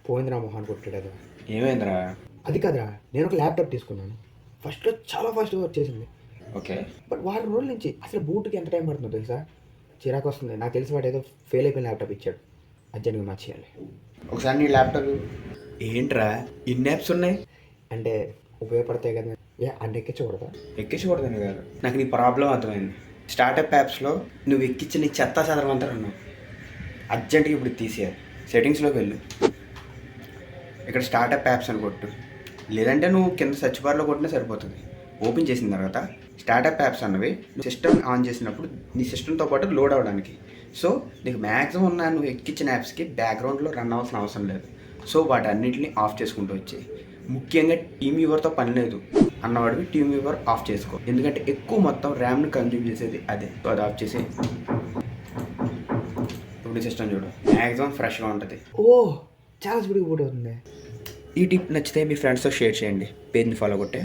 పోయిందిరా మొహాన్ కొట్టాడు అది. ఏమైందిరా? అది కాదురా, నేను ఒక ల్యాప్టాప్ తీసుకున్నాను. ఫస్ట్లో చాలా ఫాస్ట్గా వచ్చేసింది. ఓకే. బట్ వారం రోజుల నుంచి అసలు బూట్కి ఎంత టైం పడుతుందో తెలుసా? చిరాకు వస్తుంది. నాకు తెలిసి వాడు ఏదో ఫెయిల్ అయిపోయిన ల్యాప్టాప్ ఇచ్చాడు. అర్జెంట్గా మార్చేయాలి. ఒకసారి నీ ల్యాప్టాప్ ఏంట్రా ఇన్ని యాప్స్ ఉన్నాయి? అంటే ఉపయోగపడతాయి కదా. అన్ని ఎక్కించకూడదా? ఎక్కించకూడదని కాదు, నాకు నీ ప్రాబ్లం అర్థమైంది. స్టార్టప్ యాప్స్లో నువ్వు ఎక్కించిన నీ చెత్త చదరమంతా ఉన్నావు. అర్జెంట్గా ఇప్పుడు తీసేయాలి. సెట్టింగ్స్లోకి వెళ్ళు. ఇక్కడ స్టార్టప్ యాప్స్ అని కొట్టు, లేదంటే నువ్వు కింద సర్చ్ బార్లో కొట్టినా సరిపోతుంది. ఓపెన్ చేసిన తర్వాత స్టార్టప్ యాప్స్ అన్నవి సిస్టమ్ ఆన్ చేసినప్పుడు నీ సిస్టమ్తో పాటు లోడ్ అవ్వడానికి. సో నీకు మ్యాక్సిమం ఉన్న నువ్వు ఎక్కించిన యాప్స్కి బ్యాక్గ్రౌండ్లో రన్ అవ్వాల్సిన అవసరం లేదు. సో వాటన్నింటిని ఆఫ్ చేసుకుంటూ వచ్చాయి. ముఖ్యంగా టీమ్ వ్యూవర్తో పని లేదు అన్నవాడివి టీమ్ వ్యూవర్ ఆఫ్ చేసుకో. ఎందుకంటే ఎక్కువ మొత్తం ర్యామ్ని కన్జ్యూమ్ చేసేది అదే. సో అది ఆఫ్ చేసి ఇప్పుడు సిస్టమ్ చూడు, మ్యాక్సిమం ఫ్రెష్గా ఉంటుంది. ఓ, చాలా స్పీడ్గా బూట్ అవుతుంది. ఈ టిప్ నచ్చితే మీ ఫ్రెండ్స్తో షేర్ చేయండి. పేజ్ని ఫాలో కొట్టే